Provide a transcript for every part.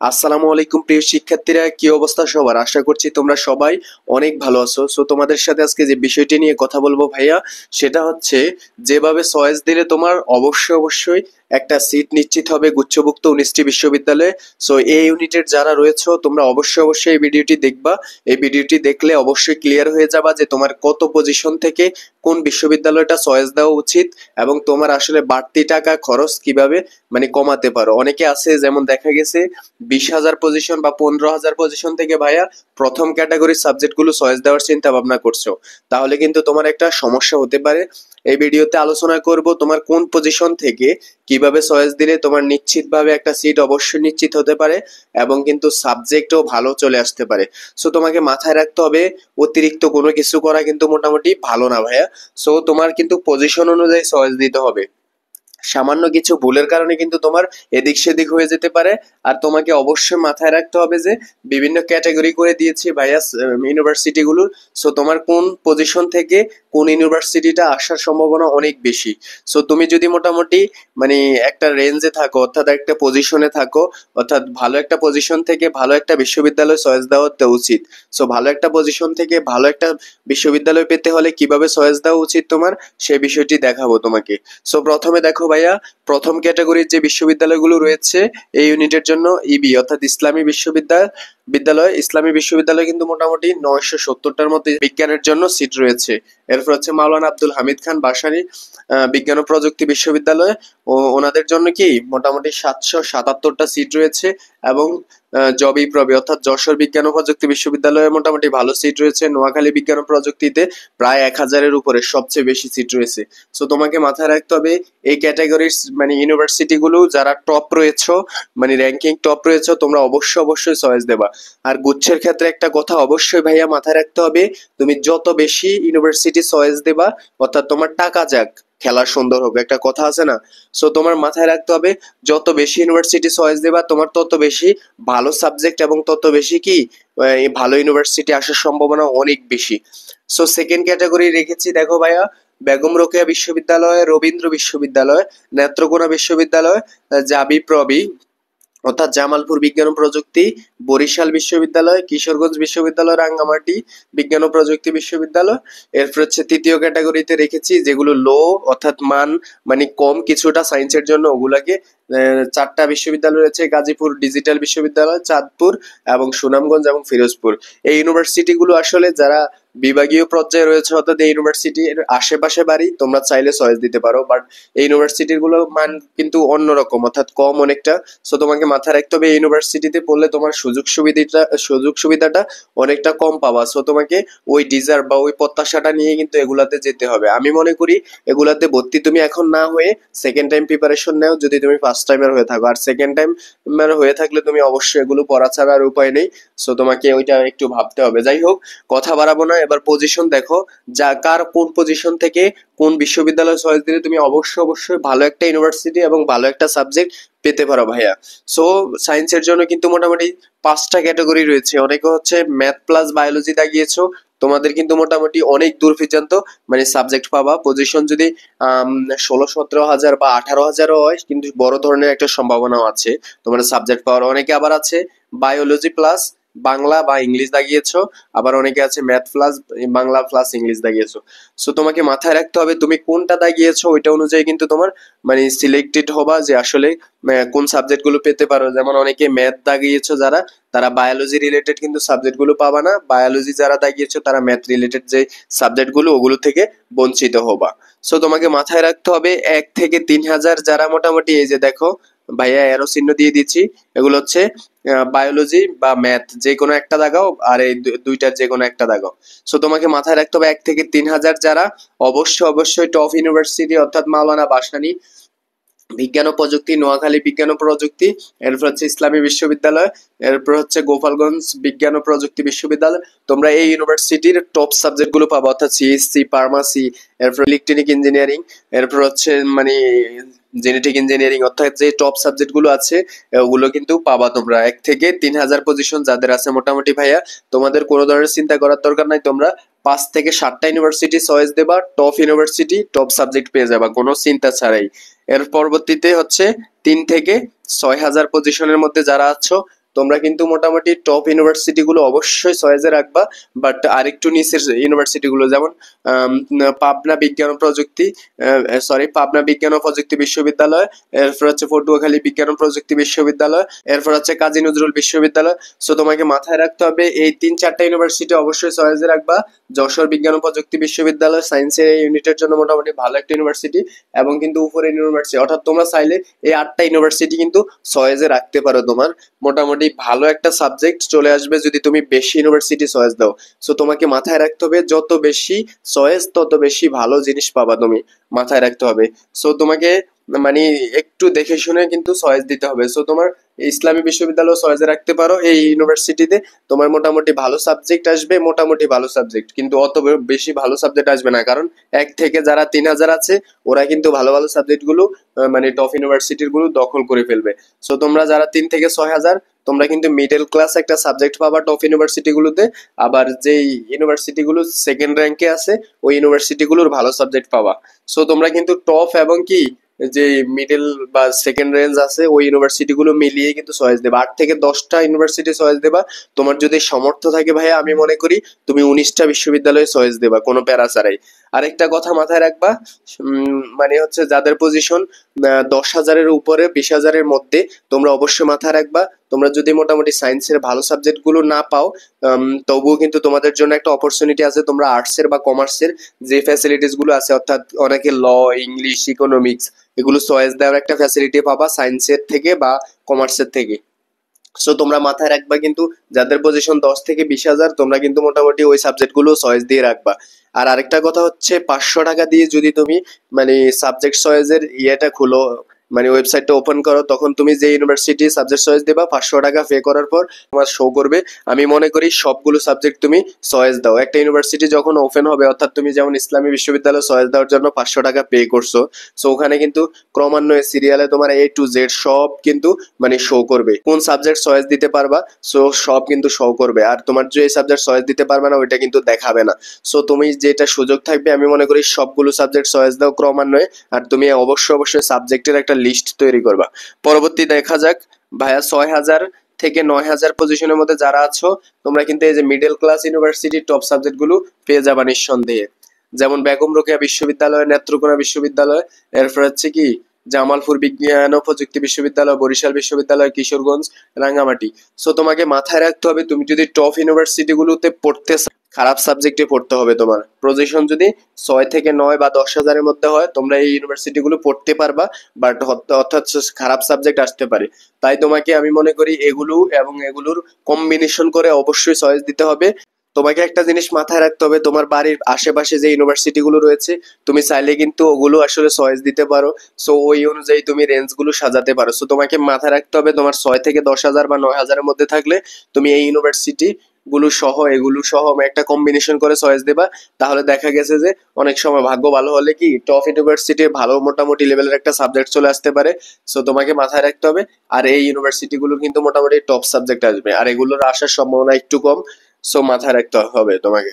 আসসালামু আলাইকুম প্রিয় শিক্ষার্থীরা, কি অবস্থা সবার? আশা করছি তোমরা সবাই অনেক ভালো আছো। সো তোমাদের সাথে আজকে যে বিষয়টি নিয়ে কথা বলবো ভাইয়া, সেটা হচ্ছে যেভাবে চয়েস দিলে তোমার অবশ্যই একটা সিট নিশ্চিত হবে গুচ্ছভুক্ত 19টি বিশ্ববিদ্যালয়ে। সো এই ইউনিটের যারা রয়েছে তোমরা অবশ্যই এই ভিডিওটি দেখবা। এই ভিডিওটি দেখলে অবশ্যই ক্লিয়ার হয়ে যাবা যে তোমার কত পজিশন থেকে কোন বিশ্ববিদ্যালয়টা চয়েস দেওয়া উচিত এবং তোমার আসলে বাড়তি টাকা খরচ কিভাবে কমাতে পারো। অনেকে আছে যেমন দেখা গেছে 20,000 পজিশন বা 15,000 পজিশন থেকে ভাইয়া প্রথম ক্যাটাগরির সাবজেক্টগুলো চয়েস দেওয়ার চিন্তা ভাবনা করছো, তাহলে কিন্তু তোমার একটা সমস্যা হতে পারে। এই ভিডিওতে আলোচনা করব তোমার কোন পজিশন থেকে কিভাবে চয়েস দিলে তোমার নিশ্চিতভাবে একটা সিট অবশ্যই নিশ্চিত হতে পারে এবং কিন্তু সাবজেক্টও ভালো চলে আসতে পারে। সো তোমাকে মাথায় রাখতে হবে অতিরিক্ত কোনো কিছু করা কিন্তু মোটামুটি ভালো না ভাইয়া। সো তোমার কিন্তু পজিশন অনুযায়ী চয়েস দিতে হবে। সামান্য কিছু ভুলের কারণে কিন্তু তোমার এদিক সেদিক হয়ে যেতে পারে। আর তোমাকে অবশ্যই মাথায় রাখতে হবে যে বিভিন্ন ক্যাটাগরি করে দিয়েছি ভাইয়া ইউনিভার্সিটি গুলোর। সো তোমার কোন পজিশন থেকে কোন ইউনিভার্সিটিটা আসার সম্ভাবনা অনেক বেশি। সো তুমি যদি মোটামুটি মানে একটা রেঞ্জে থাকো, অর্থাৎ একটা পজিশনে থাকো, অর্থাৎ ভালো একটা পজিশন থেকে ভালো একটা বিশ্ববিদ্যালয় চয়েস দেওয়া উচিত। সো ভালো একটা পজিশন থেকে ভালো একটা বিশ্ববিদ্যালয় পেতে হলে কিভাবে চয়েস দেওয়া উচিত তোমার, সে বিষয়টি দেখাবো তোমাকে। সো প্রথমে দেখো ভাইয়া, প্রথম ক্যাটাগরির যে বিশ্ববিদ্যালয়গুলো রয়েছে এই ইউনিটের জন্য ইবি অর্থাৎ ইসলামী ইসলামী বিশ্ববিদ্যালয় কিন্তু মোটামুটি 970টার মতো বিজ্ঞানের জন্য সিট রয়েছে। এরপর হচ্ছে মাওলানা আব্দুল হামিদ খান ভাসানী বিজ্ঞান ও প্রযুক্তি বিশ্ববিদ্যালয়, ও ওনাদের জন্য কি মোটামুটি 777টা সিট রয়েছে। এবং জবি প্রবি অর্থাৎ যশোর বিজ্ঞান ও প্রযুক্তি বিশ্ববিদ্যালয়ে মোটামুটি ভালো সিট রয়েছে। নোয়াখালী বিজ্ঞান ও প্রযুক্তিতে প্রায় 1000-এর উপরে সবচেয়ে বেশি সিট রয়েছে। সো তোমাকে মাথায় রাখতে হবে এই ক্যাটাগরির ইউনিভার্সিটি গুলো যারা টপ রয়েছে, র্যাঙ্কিং টপ রয়েছে, তোমরা অবশ্যই চয়েস দেবা। আর গুচ্ছের ক্ষেত্রে একটা কথা অবশ্যই ভাইয়া মাথায় রাখতে হবে, তুমি যত বেশি ইউনিভার্সিটি চয়েস দেবা অর্থাৎ তোমার টাকা যাক খেলা সুন্দর হবে, একটা কথা আছে না? সো তোমার মাথায় রাখতে হবে যত বেশি ইউনিভার্সিটি চয়েস দেবা তোমার তত বেশি ভালো সাবজেক্ট এবং তত বেশি কি এই ভালো ইউনিভার্সিটি আসার সম্ভাবনা অনেক বেশি। সো সেকেন্ড ক্যাটাগরি রেখেছি দেখো ভাইয়া, বেগম রোকেয়া বিশ্ববিদ্যালয়, রবীন্দ্র বিশ্ববিদ্যালয়, নেত্রকোনা বিশ্ববিদ্যালয়, জাবি প্রবি অর্থাৎ জামালপুর বিজ্ঞান ও প্রযুক্তি, বরিশাল বিশ্ববিদ্যালয়, কিশোরগঞ্জ বিশ্ববিদ্যালয়, রাঙ্গামাটি বিজ্ঞান ও প্রযুক্তি বিশ্ববিদ্যালয়। এরপর হচ্ছে তৃতীয় ক্যাটাগরিতে রেখেছি যেগুলো লো অর্থাৎ মান কম কিছুটা সায়েন্সের জন্য, ওগুলাকে 4টা বিশ্ববিদ্যালয় রয়েছে, গাজীপুর ডিজিটাল বিশ্ববিদ্যালয়, চাঁদপুর এবং সুনামগঞ্জ এবং ফিরোজপুর। এই ইউনিভার্সিটিগুলো আসলে যারা বিভাগীয় পর্যায়ে রয়েছে অর্থাৎ এই ইউনিভার্সিটির আশেপাশে বাড়ি, তোমরা চাইলে চয়েস দিতে পারো, বাট এই ইউনিভার্সিটির গুলো মান কিন্তু অন্যরকম অর্থাৎ কম অনেকটা। সো তোমাকে মাথায় রাখতে হবে এই ইউনিভার্সিটিতে পড়লে তোমার সুযোগ সুবিধাটা অনেকটা কম পাবা। সো তোমাকে ওই ডিজার্ভ বা ওই প্রত্যাশাটা নিয়ে কিন্তু এগুলাতে যেতে হবে। আমি মনে করি এগুলাতে ভর্তি তুমি এখন না হয়ে সেকেন্ড টাইম প্রিপারেশন নাও যদি তুমি ফার্স্ট টাইমের হয়ে থাকো। আর সেকেন্ড টাইম হয়ে থাকলে তুমি অবশ্যই এগুলো পড়া ছাড়া আর উপায় নেই। সো তোমাকে ওইটা একটু ভাবতে হবে। যাই হোক, কথা বাড়াবো না, এবার পজিশন দেখো, যা কার কোন পজিশন থেকে কোন বিশ্ববিদ্যালয় চয়েস দিলে তুমি অবশ্যই ভালো একটা ইউনিভার্সিটি এবং ভালো একটা সাবজেক্ট পেতে পারো ভাইয়া। সো সায়েন্সের জন্য কিন্তু মোটামুটি 5টা ক্যাটাগরি রয়েছে। অনেকে হচ্ছে ম্যাথ প্লাস বায়োলজি দাগিয়েছো, তোমাদের কিন্তু মোটামুটি অনেক দূর পর্যন্ত সাবজেক্ট পাবা। পজিশন যদি 16-17 হাজার বা 18 হাজারও হয় কিন্তু বড় ধরনের একটা সম্ভাবনাও আছে তোমার সাবজেক্ট পাওয়ার। অনেকে আবার আছে বায়োলজি প্লাস বাংলা বা ইংলিশ দাগিয়েছো, আবার অনেকে আছে math plus Bangla plus English দাগিয়েছো। সো তোমাকে মাথায় রাখতে হবে তুমি কোনটা দাগিয়েছো, ওইটা অনুযায়ী কিন্তু তোমার সিলেক্টেড হবা যে আসলে কোন সাবজেক্ট গুলো পেতে পারো। যেমন অনেকে ম্যাথ দাগিয়েছো যারা, তারা বায়োলজি রিলেটেড কিন্তু সাবজেক্ট গুলো পাবা না। বায়োলজি যারা দাগিয়েছো তারা ম্যাথ রিলেটেড যে সাবজেক্ট গুলো ওগুলো থেকে বঞ্চিত হবা। সো তোমাকে মাথায় রাখতে হবে 1 থেকে 3 হাজার যারা মোটামুটি, এই যে দেখো ভাইয়া এরো চিহ্ন দিয়ে দিচ্ছি, এগুলো হচ্ছে বায়োলজি বা ম্যাথ যে কোনো একটা দাগাও আর এই দুইটার যে কোনো একটা দাগাও। সো তোমাকে মাথায় রাখতে হবে 1 থেকে 3 হাজার যারা অবশ্যই টপ ইউনিভার্সিটি অর্থাৎ মাওলানা ভাসানী বিজ্ঞান ও প্রযুক্তি, নোয়াখালী বিজ্ঞান ও প্রযুক্তি, এরপর হচ্ছে ইসলামী বিশ্ববিদ্যালয়, এরপর হচ্ছে গোপালগঞ্জ বিজ্ঞান ও প্রযুক্তি বিশ্ববিদ্যালয়। তোমরা এই ইউনিভার্সিটির টপ সাবজেক্ট গুলো পাবো অর্থাৎ সিএসসি, ফার্মাসি, এরপর ইলেকট্রনিক ইঞ্জিনিয়ারিং, এরপর হচ্ছে জেনেটিক ইঞ্জিনিয়ারিং, অর্থাৎ যে টপ সাবজেক্ট গুলো আছে ওগুলো কিন্তু পাবা তোমরা। 1 থেকে 3 হাজার পজিশন যাদের আছে মোটামুটি ভাইয়া, তোমাদের কোনো ধরনের চিন্তা করার দরকার নাই। তোমরা 5 থেকে 7টা ইউনিভার্সিটি চয়েস দেবা, টপ ইউনিভার্সিটি টপ সাবজেক্ট পেয়ে যাবা কোনো চিন্তা ছাড়াই। এর পরবর্তীতে হচ্ছে 3 থেকে 6 হাজার পজিশনের মধ্যে যারা আছো, তোমরা কিন্তু মোটামুটি টপ ইউনিভার্সিটি গুলো অবশ্যই চয়েসে রাখবা, বাট আরেকটু নিচের ইউনিভার্সিটি গুলো যেমন পাবনা বিজ্ঞান ও প্রযুক্তি, পাবনা বিজ্ঞান ও প্রযুক্তি বিশ্ববিদ্যালয়, এরপর হচ্ছে পটুয়াখালী বিজ্ঞান ও প্রযুক্তি বিশ্ববিদ্যালয়, এরপর হচ্ছে কাজী নজরুল বিশ্ববিদ্যালয়। সো তোমাকে মাথায় রাখতে হবে এই 3-4টা ইউনিভার্সিটি অবশ্যই চয়েসে রাখবা। যশোর বিজ্ঞান ও প্রযুক্তি বিশ্ববিদ্যালয় সায়েন্সের ইউনিটের জন্য মোটামুটি ভালো একটা ইউনিভার্সিটি, এবং কিন্তু উপরের ইউনিভার্সিটি অর্থাৎ তোমরা চাইলে এই 8টা ইউনিভার্সিটি কিন্তু চয়েসে রাখতে পারো। তোমার মোটামুটি ভালো একটা সাবজেক্ট চলে আসবে যদি তুমি বেশি ইউনিভার্সিটি চয়েস দাও। সো তোমাকে মাথায় রাখতে হবে যত বেশি চয়েস তত বেশি ভালো জিনিস পাবা, তুমি মাথায় রাখতে হবে। সো তোমাকে মানে একটু দেখে শুনে কিন্তু চয়েস দিতে হবে। সো তোমার ইসলামী বিশ্ববিদ্যালয় চয়েসে রাখতে পারো, এই ইউনিভার্সিটিতে তোমার মোটামুটি ভালো সাবজেক্ট আসবে, মোটামুটি ভালো সাবজেক্ট, কিন্তু অত বেশি ভালো সাবজেক্ট আসবে না, কারণ 1 থেকে যারা 3000 আছে ওরা কিন্তু ভালো ভালো সাবজেক্ট গুলো মানে টপ ইউনিভার্সিটির গুলো দখল করে ফেলবে। সো তোমরা যারা 3 থেকে 6000 তোমরা কিন্তু মিডল ক্লাস একটা সাবজেক্ট পাবা টপ ইউনিভার্সিটি গুলোতে, আবার যেই ইউনিভার্সিটি গুলো সেকেন্ড র্যাঙ্কে আছে ওই ইউনিভার্সিটি গুলোর ভালো সাবজেক্ট পাবা। সো তোমরা কিন্তু টপ এবং কি যে মিডল বা সেকেন্ড রেঞ্জ আছে ওই ইউনিভার্সিটি গুলো মিলিয়ে কিন্তু চয়েস দেবা। 8 থেকে 10টা ইউনিভার্সিটি চয়েস দেবা। তোমার যদি সামর্থ্য থাকে ভাইয়া আমি মনে করি তুমি 19টা বিশ্ববিদ্যালয়ে চয়েস দেবা কোনো প্যারা ছাড়াই। আরেকটা কথা মাথায় রাখবা, মানে হচ্ছে যাদের পজিশন 10,000-এর উপরে 20,000-এর মধ্যে তোমরা অবশ্যই মাথায় রাখবা, তোমরা যদি মোটামুটি সায়েন্সের ভালো সাবজেক্ট গুলো না পাও তবুও কিন্তু তোমাদের জন্য একটা অপরচুনিটি আছে। তোমরা আর্টসের বা কমার্সের যে ফ্যাসিলিটিস গুলো আছে, অর্থাৎ অনেকে ল, ইংলিশ, ইকোনমিক্স এগুলো চয়েস দেওয়ার একটা ফ্যাসিলিটি পাবা সায়েন্সের থেকে বা কমার্সের থেকে। সো তোমরা মাথায় রাখবা কিন্তু যাদের পজিশন 10 থেকে 20,000 তোমরা কিন্তু মোটামুটি ওই সাবজেক্ট গুলো চয়েস দিয়ে রাখবা। আর আরেকটা কথা হচ্ছে 500 টাকা দিয়ে যদি তুমি মানে সাবজেক্ট চয়েসের ইয়েটা খুলো, মানে ওয়েবসাইটটা ওপেন করো, তখন তুমি যে ইউনিভার্সিটি সাবজেক্ট চয়েস দেবা 500 টাকা পে করার পর তোমার শো করবে। আমি মনে করি সবগুলো সাবজেক্ট তুমি চয়েস দাও। একটা ইউনিভার্সিটি যখন ওপেন হবে, অর্থাৎ তুমি যেমন ইসলামী বিশ্ববিদ্যালয় চয়েস দেওয়ার জন্য 500 টাকা পে করছো, সো ওখানে কিন্তু ক্রমান্বয়ে সিরিয়ালে তোমার A to Z সব কিন্তু মানে শো করবে। কোন সাবজেক্ট চয়েস দিতে পারবা, সো সব কিন্তু শো করবে। আর তোমার যে সাবজেক্ট চয়েস দিতে পারবে না ওইটা কিন্তু দেখাবে না। সো তুমি যেটা সুযোগ থাকবে আমি মনে করি সবগুলো সাবজেক্ট চয়েস দাও ক্রমান্বয়ে, আর তুমি অবশ্যই সাবজেক্টের একটা লিস্ট তৈরি করবা। পরবর্তী দেখা যাক ভাইয়া 6,000 থেকে 9,000 পজিশনের মধ্যে যারা আছো তোমরা কিন্তু এই যে middle class university top subject গুলো পেয়ে যাবা নিঃসন্দেহে। যেমন বেগম রোকেয়া বিশ্ববিদ্যালয়, নেত্রকোনা বিশ্ববিদ্যালয়, এরপর হচ্ছে কি জামালপুর বিজ্ঞান ও প্রযুক্তি বিশ্ববিদ্যালয়, বরিশাল বিশ্ববিদ্যালয়, কিশোরগঞ্জ, রাঙ্গামাটি। সো তোমাকে মাথায় রাখতে হবে তুমি যদি টপ ইউনিভার্সিটি গুলোতে পড়তে খারাপ সাবজেক্টে পড়তে হবে। তোমার পজিশন যদি 6 থেকে 9 বা 10,000-এর মধ্যে হয় তোমরা এই ইউনিভার্সিটি গুলো পড়তে পারবা, বাট অর্থাৎ খারাপ সাবজেক্ট আসতে পারে। তাই তোমাকে আমি মনে করি এগুলো এবং এগুলোর কম্বিনেশন করে অবশ্যই চয়েস দিতে হবে। তোমাকে একটা জিনিস মাথায় রাখতে হবে, তোমার বাড়ির আশেপাশে যে ইউনিভার্সিটি গুলো রয়েছে তুমি চাইলে কিন্তু ওগুলো আসলে চয়েস দিতে পারো। সো ওই অনুযায়ী তুমি রেঞ্জ গুলো সাজাতে পারো। সো তোমাকে মাথায় রাখতে হবে তোমার 6 থেকে 10,000 বা 9,000-এর মধ্যে থাকলে তুমি এই ইউনিভার্সিটি গুলো সহ এগুলো সহ একটা কম্বিনেশন করে চয়েস দেবা। তাহলে দেখা গেছে যে অনেক সময় ভাগ্য ভালো হলে কি টপ ইউনিভার্সিটি ভালো মোটামুটি লেভেলের একটা সাবজেক্ট চলে আসতে পারে। সো তোমাকে মাথায় রাখতে হবে। আর এই ইউনিভার্সিটি গুলো কিন্তু মোটামুটি টপ সাবজেক্ট আসবে, আর এগুলোর আসার সম্ভাবনা একটু কম। সো মাথায় রাখতে হবে তোমাকে।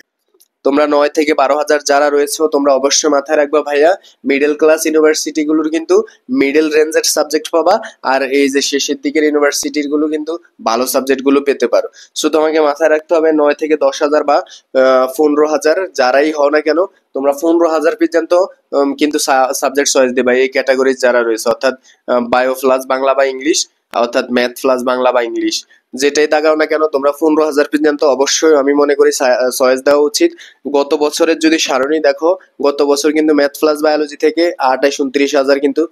তোমরা 9 থেকে 12,000 যারা রয়েছে তোমরা অবশ্যই মাথায় রাখবা ভাইয়া, মিডল ক্লাস ইউনিভার্সিটি গুলোর কিন্তু মিডল রেঞ্জের সাবজেক্ট পাবা, আর এই যে শেষের দিকের ইউনিভার্সিটির গুলো কিন্তু ভালো সাবজেক্ট গুলো পেতে পারো। সো তোমাকে মাথায় রাখতে হবে 9 থেকে 10,000 বা 15,000 যারাই হও না কেন তোমরা 15,000 পর্যন্ত কিন্তু সাবজেক্ট চয়েস দেবা এই ক্যাটাগরির যারা রয়েছে, অর্থাৎ বায়ো প্লাস বাংলা বা ইংলিশ, অর্থাৎ ম্যাথ প্লাস বাংলা বা ইংলিশ, যেটাই তাকাও না কেন তোমরা 15,000 পর্যন্ত অবশ্যই আমি মনে করি চয়েস দেওয়া উচিত। গত বছরের যদি সারণী দেখো, গত বছর কিন্তু ম্যাথ প্লাস বায়োলজি থেকে 28-29,000 কিন্তু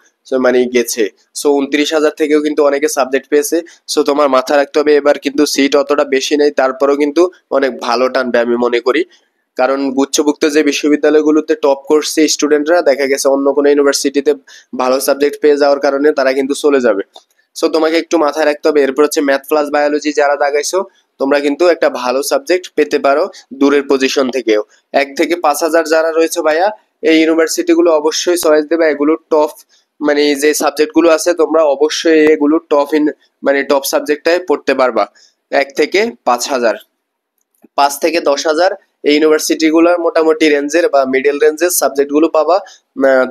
মানে গেছে। সো 29,000 থেকেও কিন্তু অনেকে সাবজেক্ট পেয়েছে। সো তোমার মাথা রাখতে হবে এবার কিন্তু সিট অতটা বেশি নেই, তারপরেও কিন্তু অনেক ভালো টানবে আমি মনে করি। কারণ গুচ্ছভুক্ত যে বিশ্ববিদ্যালয়গুলোতে টপ করছে স্টুডেন্টরা দেখা গেছে অন্য কোনো ইউনিভার্সিটিতে ভালো সাবজেক্ট পেয়ে যাওয়ার কারণে তারা কিন্তু চলে যাবে। সো তোমাকে একটু মাথায় রাখতে হবে। এরপর হচ্ছে ম্যাথ প্লাস বায়োলজি যারা দাগাইছো তোমরা কিন্তু একটা ভালো সাবজেক্ট পেতে পারো দূরের পজিশন থেকেও। 1 থেকে 5,000 যারা রয়েছে ভাইয়া এই ইউনিভার্সিটি গুলো অবশ্যই চয়েস দেবে, এগুলো টপ মানে যে সাবজেক্ট গুলো আছে তোমরা অবশ্যই এগুলো টপ মানে টপ সাবজেক্টটাই পড়তে পারবা। 1 থেকে 5,000, 5 থেকে 10,000 এই ইউনিভার্সিটিগুলোর মোটামুটি রেঞ্জের বা মিডল রেঞ্জের সাবজেক্টগুলো পাবা।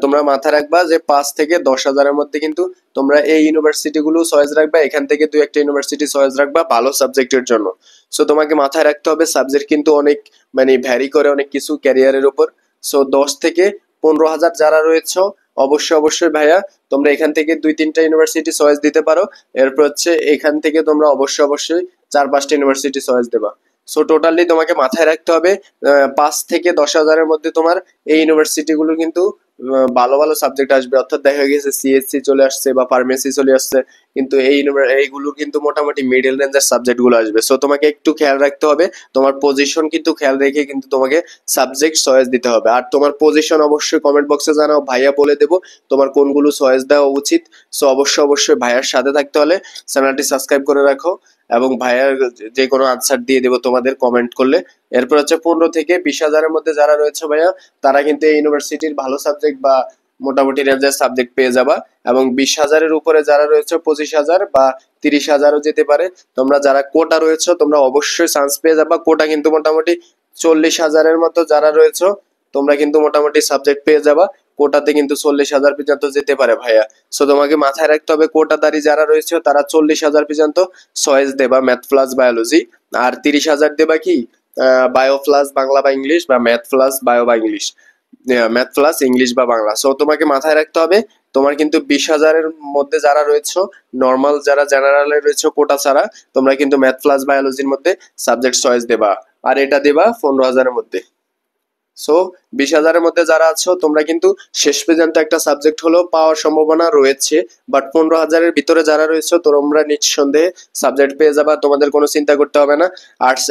তোমরা মাথায় রাখবা যে 5 থেকে 10 হাজারের মধ্যে কিন্তু তোমরা এই ইউনিভার্সিটিগুলো চয়েস রাখবা, এখান থেকে 2-1টা ইউনিভার্সিটি চয়েস রাখবা ভালো সাবজেক্টের জন্য। সো তোমাকে মাথায় রাখতে হবে সাবজেক্ট কিন্তু অনেক মানে ভ্যারি করে অনেক কিছু ক্যারিয়ারের উপর। সো 10 থেকে 15 হাজার যারা রয়েছে অবশ্যই অবশ্যই ভাইয়া তোমরা এখান থেকে 2-3টা ইউনিভার্সিটি চয়েস দিতে পারো। এরপর হচ্ছে এখান থেকে তোমরা অবশ্যই অবশ্যই 4-5টা ইউনিভার্সিটি চয়েস দেবা। সো টোটালি তোমাকে মাথায় রাখতে হবে 5 থেকে 10 হাজারের মধ্যে তোমার এই ইউনিভার্সিটিগুলো কিন্তু ভালো ভালো সাবজেক্ট আসবে। অর্থাৎ দেখা গেছে সিএসসি চলে আসছে বা ফার্মেসি চলে আসছে, কিন্তু এইগুলো কিন্তু মোটামুটি মিডল রেঞ্জের সাবজেক্ট গুলো আসবে। সো তোমাকে একটু খেয়াল রাখতে হবে, তোমার পজিশন কিন্তু খেয়াল রেখে কিন্তু তোমাকে সাবজেক্ট চয়েস দিতে হবে। আর তোমার পজিশন অবশ্যই কমেন্ট বক্সে জানাও, ভাইয়া বলে দেবো তোমার কোনগুলো চয়েস দেওয়া উচিত। সো অবশ্যই অবশ্যই ভাইয়ার সাথে থাকতে হলে চ্যানেলটি সাবস্ক্রাইব করে রাখো এবং ভাইয়ার যে কোনো আনসার দিয়ে দেবো তোমাদের কমেন্ট করলে। এরপর হচ্ছে 15 থেকে 20 হাজারের মধ্যে যারা রয়েছে ভাইয়া তারা কিন্তু এই ইউনিভার্সিটির ভালো সাবজেক্ট বা মোটামুটি রেঞ্জের সাবজেক্ট পেয়ে যাবা। এবং 20 হাজারের উপরে যারা রয়েছে 25 হাজার বা 30 হাজারও যেতে পারে, তোমরা যারা কোটা রয়েছে তোমরা অবশ্যই চান্স পেয়ে যাবা। কোটা কিন্তু মোটামুটি 40 হাজারের মতো যারা রয়েছে তোমরা কিন্তু মোটামুটি সাবজেক্ট পেয়ে যাবা। কোটাতে কিন্তু 40 হাজার পর্যন্ত যেতে পারে ভাইয়া। সো তোমাকে মাথায় রাখতে হবে কোটাদারি যারা রয়েছে তারা 40 হাজার পর্যন্ত চয়েস দেবা ম্যাথ প্লাস বায়োলজি, আর 30 হাজার দেবা কি বায়ো প্লাস বাংলা বা ইংলিশ বা ম্যাথ প্লাস বায়ো বা ইংলিশ, ম্যাথ প্লাস ইংলিশ বা বাংলা। সো তোমাকে মাথায় রাখতে হবে তোমার কিন্তু 20 হাজারের মধ্যে যারা রয়েছে নর্মাল যারা জেনারেলে রয়েছে কোটা ছাড়া তোমরা কিন্তু ম্যাথ প্লাস বায়োলজির মধ্যে সাবজেক্ট চয়েস দেবা, আর এটা দেবা 15 হাজারের মধ্যে। সো 20 হাজারের মধ্যে যারা আছো তোমরা কিন্তু শেষ পর্যন্ত একটা সাবজেক্ট হলেও পাওয়ার সম্ভাবনা রয়েছে, বাট 15 হাজারের ভিতরে যারা রয়েছে তোমরা নিঃসন্দেহে সাবজেক্ট পেয়ে যাবা, তোমাদের কোনো চিন্তা করতে হবে না। আর্টস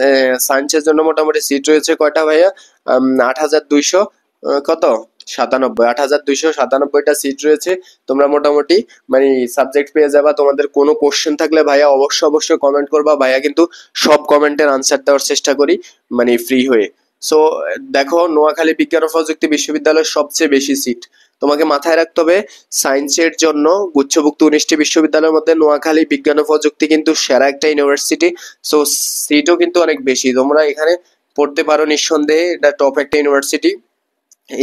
সায়েন্সের জন্য মোটামুটি সিট রয়েছে কয়টা ভাইয়া 8,200 কত 97, 8,297টা সিট রয়েছে। তোমরা মোটামুটি মানে সাবজেক্ট পেয়ে যাবা। তোমাদের কোনো কোশ্চেন থাকলে ভাইয়া অবশ্যই অবশ্যই কমেন্ট করবা, ভাইয়া কিন্তু সব কমেন্টের আনসার দেওয়ার চেষ্টা করি মানে ফ্রি হয়ে। সো দেখো নোয়াখালী বিজ্ঞান ও প্রযুক্তি বিশ্ববিদ্যালয়ের সবচেয়ে বেশি সিট তোমাকে মাথায় রাখতে হবে সায়েন্সের জন্য গুচ্ছভুক্ত 19টি বিশ্ববিদ্যালয়ের মধ্যে নোয়াখালী বিজ্ঞান ও প্রযুক্তি কিন্তু সেরা একটা ইউনিভার্সিটি। সো সিটও কিন্তু অনেক বেশি, তোমরা এখানে পড়তে পারো নিঃসন্দেহে, এটা টপ একটা ইউনিভার্সিটি।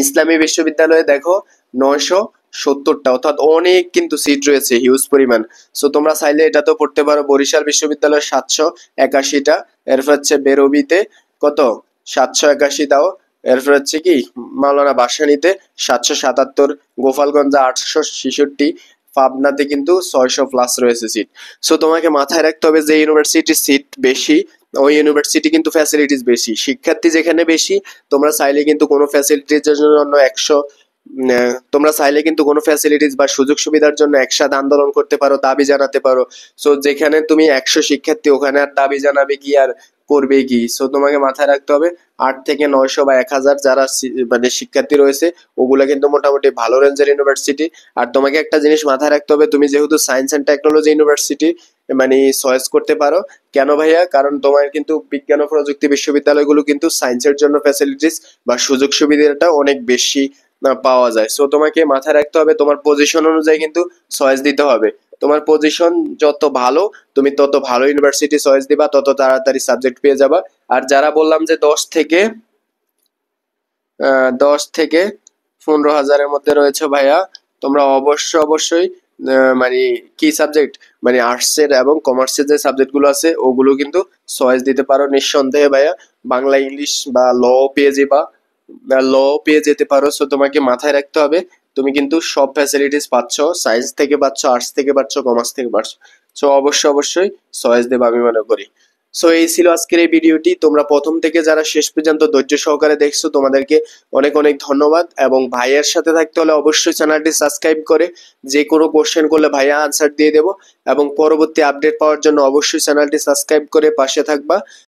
ইসলামী বিশ্ববিদ্যালয়ে দেখো 970টা, অর্থাৎ অনেক কিন্তু সিট রয়েছে হিউজ পরিমাণ। সো তোমরা চাইলে এটাতেও পড়তে পারো। বরিশাল বিশ্ববিদ্যালয় 781টা, এরপর হচ্ছে বেরোবিতে কত 781টাও, এরপর হচ্ছে কি মাওলানা ভাসানীতে 777, গোপালগঞ্জে 866, পাবনাতে কিন্তু 600+ রয়েছে সিট। সো তোমাকে মাথায় রাখতে হবে যে ইউনিভার্সিটির সিট বেশি ওই ইউনিভার্সিটি কিন্তু ফ্যাসিলিটিস বেশি, শিক্ষার্থী যেখানে বেশি তোমরা চাইলে কিন্তু কোনো ফ্যাসিলিটির জন্য তোমরা চাইলে কিন্তু কোনো ফ্যাসিলিটিস বা সুযোগ সুবিধার জন্য একসাথে আন্দোলন করতে পারো, দাবি জানাতে পারো। সো যেখানে তুমি 100 শিক্ষার্থী ওখানে আর দাবি জানাবে কি আর করবে কি? সো তোমাকে মাথায় রাখতে হবে 8 থেকে 900 বা 1000 যারা মানে শিক্ষার্থী রয়েছে ওগুলা কিন্তু মোটামুটি ভালো রেঞ্জের ইউনিভার্সিটি। আর তোমাকে একটা জিনিস মাথায় রাখতে হবে, তুমি যেহেতু সায়েন্স অ্যান্ড টেকনোলজি ইউনিভার্সিটি মানে চয়েস করতে পারো। কেন ভাইয়া? কারণ তোমার কিন্তু বিজ্ঞান ও প্রযুক্তি বিশ্ববিদ্যালয়গুলো কিন্তু সায়েন্সের জন্য ফ্যাসিলিটিস বা সুযোগ সুবিধাটা অনেক বেশি পাওয়া যায়। সো তোমাকে মাথায় রাখতে হবে তোমার পজিশন অনুযায়ী কিন্তু চয়েস দিতে হবে। তোমার পজিশন যত ভালো তুমি তত ভালো ইউনিভার্সিটি চয়েস দিবা, তত তাড়াতাড়ি সাবজেক্ট পেয়ে যাবা। আর যারা বললাম যে 10 থেকে 15 হাজারের মধ্যে রয়েছে ভাইয়া তোমরা অবশ্যই অবশ্যই মানে কি সাবজেক্ট মানে আর্টসের এবং কমার্সের যে সাবজেক্টগুলো আছে ওগুলো কিন্তু চয়েস দিতে পারো নিঃসন্দেহে ভাইয়া। বাংলা ইংলিশ বা ল পেয়ে যেতে পারো। সো তোমাকে মাথায় রাখতে হবে তুমি কিন্তু সব ফ্যাসিলিটিস পাচ্ছ, সায়েন্স থেকে পাচ্ছ, আর্টস থেকে পাচ্ছ, কমার্স থেকে পাচ্ছ। সো অবশ্যই অবশ্যই চয়েস দেবে আমি মনে করি। সো এই ছিল আজকের এই ভিডিওটি। তোমরা প্রথম থেকে যারা শেষ পর্যন্ত ধৈর্য সহকারে দেখছো তোমাদেরকে অনেক অনেক ধন্যবাদ। এবং ভাইয়ের সাথে থাকতে হলে অবশ্যই চ্যানেলটি সাবস্ক্রাইব করে যে কোনো কোশ্চেন করলে ভাইয়া আনসার দিয়ে দেবো। এবং পরবর্তী আপডেট পাওয়ার জন্য অবশ্যই চ্যানেলটি সাবস্ক্রাইব করে পাশে থাকবা।